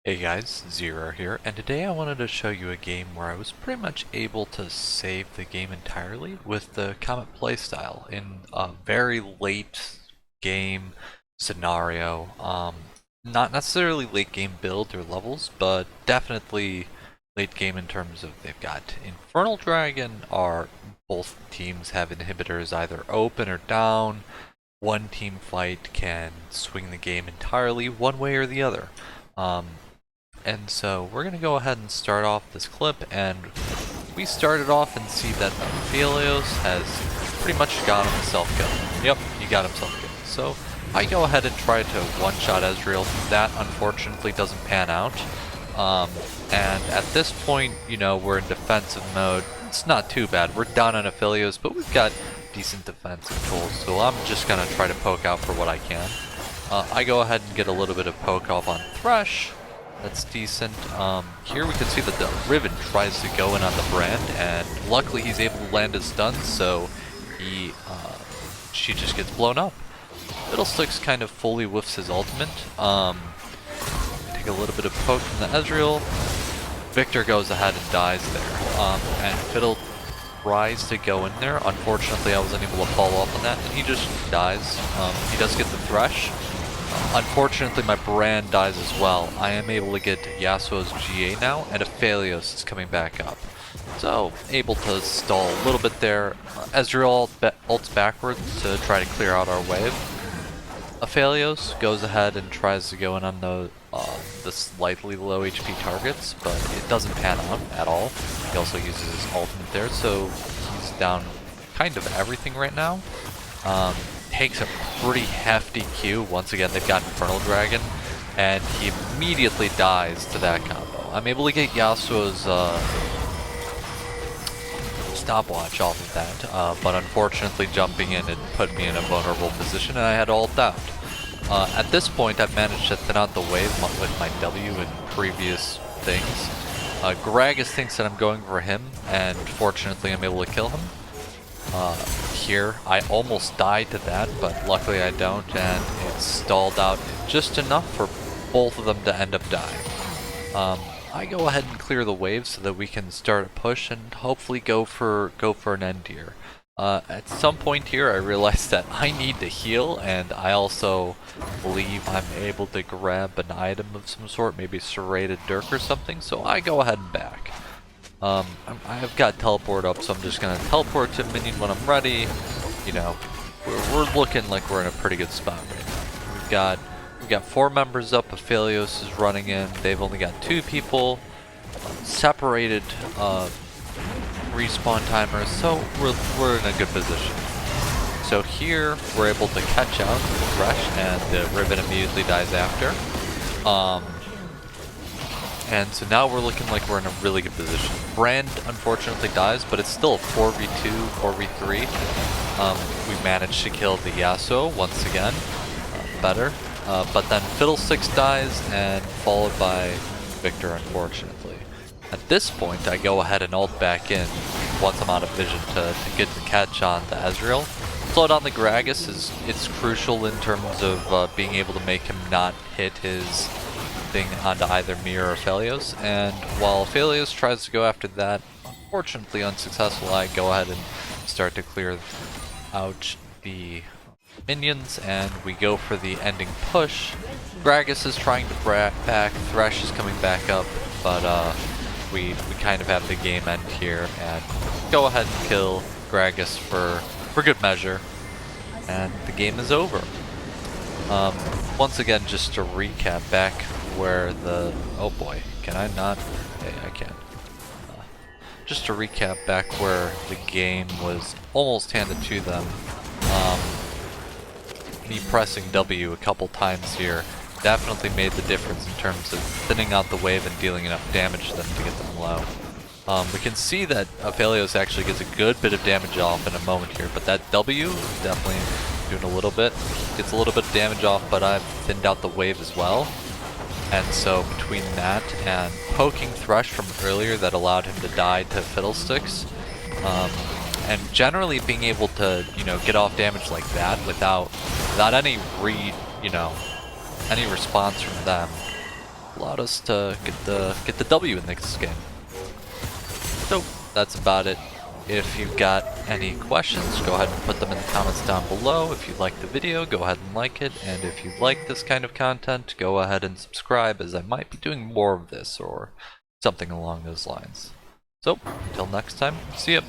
Hey guys, Zero here, and today I wanted to show you a game where I was pretty much able to save the game entirely with the COMET playstyle in a very late game scenario. Not necessarily late game build or levels, but definitely late game in terms of they've got Infernal Dragon, or both teams have inhibitors either open or down. One team fight can swing the game entirely one way or the other. And so we're going to go ahead and start off this clip, and we started off and see that Aphelios has pretty much got himself killed. Yep, he got himself killed. So I go ahead and try to one-shot Ezreal. That unfortunately doesn't pan out. And at this point, you know, we're in defensive mode. It's not too bad. We're down on Aphelios, but we've got decent defensive tools, so I'm just going to try to poke out for what I can. I go ahead and get a little bit of poke off on Thresh. That's decent. Here we can see that the Riven tries to go in on the Brand, and luckily he's able to land his stun, so she just gets blown up. Fiddlesticks kind of fully whiffs his ultimate. Take a little bit of poke from the Ezreal. Victor goes ahead and dies there. And Fiddle tries to go in there. Unfortunately, I was unable to follow up on that, and he just dies. He does get the Thresh. Unfortunately, my Brand dies as well. I am able to get Yasuo's GA now, and Aphelios is coming back up. So, able to stall a little bit there. Ezreal ults backwards to try to clear out our wave. Aphelios goes ahead and tries to go in on the slightly low HP targets, but it doesn't pan out at all. He also uses his ultimate there, so he's down kind of everything right now. Takes a pretty hefty Q. Once again, they've got Infernal Dragon, and he immediately dies to that combo. I'm able to get Yasuo's stopwatch off of that, but unfortunately jumping in, it put me in a vulnerable position, and I had to ult out. At this point, I've managed to thin out the wave with my W and previous things. Gragas thinks that I'm going for him, and fortunately I'm able to kill him. Here, I almost died to that, but luckily I don't, and it's stalled out just enough for both of them to end up dying. I go ahead and clear the wave so that we can start a push and hopefully go for an end here. At some point here, I realized that I need to heal, and I also believe I'm able to grab an item of some sort, maybe serrated dirk or something, so I go ahead and back. I've got teleport up, so I'm just gonna teleport to minion when I'm ready. You know, we're looking like we're in a pretty good spot right now. We've got 4 members up. Aphelios is running in. They've only got 2 people. Separated respawn timers, so we're in a good position. So here we're able to catch out the Thresh, and the Riven immediately dies after. And so now we're looking like we're in a really good position. Brand unfortunately dies, but it's still a 4v2, 4v3. We managed to kill the Yasuo once again. Better. But then Fiddlesticks dies, and followed by Victor, unfortunately. At this point, I go ahead and ult back in once I'm out of vision to get the catch on the Ezreal. Slow down the Gragas it's crucial in terms of being able to make him not hit his thing onto either me or Aphelios, and while Aphelios tries to go after that, unfortunately unsuccessful, I go ahead and start to clear out the minions, and we go for the ending push. Gragas is trying to back, Thresh is coming back up, but we kind of have the game end here, and go ahead and kill Gragas for good measure, and the game is over. Once again, just to recap back where the... oh boy, can I not? Okay, I can. Just to recap back where the game was almost handed to them. Me pressing W a couple times here definitely made the difference in terms of thinning out the wave and dealing enough damage to them to get them low. We can see that Aphelios actually gets a good bit of damage off in a moment here, but that W is definitely doing a little bit. Gets a little bit of damage off, but I've thinned out the wave as well. And so between that and poking Thresh from earlier that allowed him to die to Fiddlesticks, and generally being able to, you know, get off damage like that without any any response from them, allowed us to get the W in this game. So that's about it. If you've got any questions, go ahead and put them in the comments down below. If you like the video, go ahead and like it. And if you like this kind of content, go ahead and subscribe, as I might be doing more of this or something along those lines. So, until next time, see ya!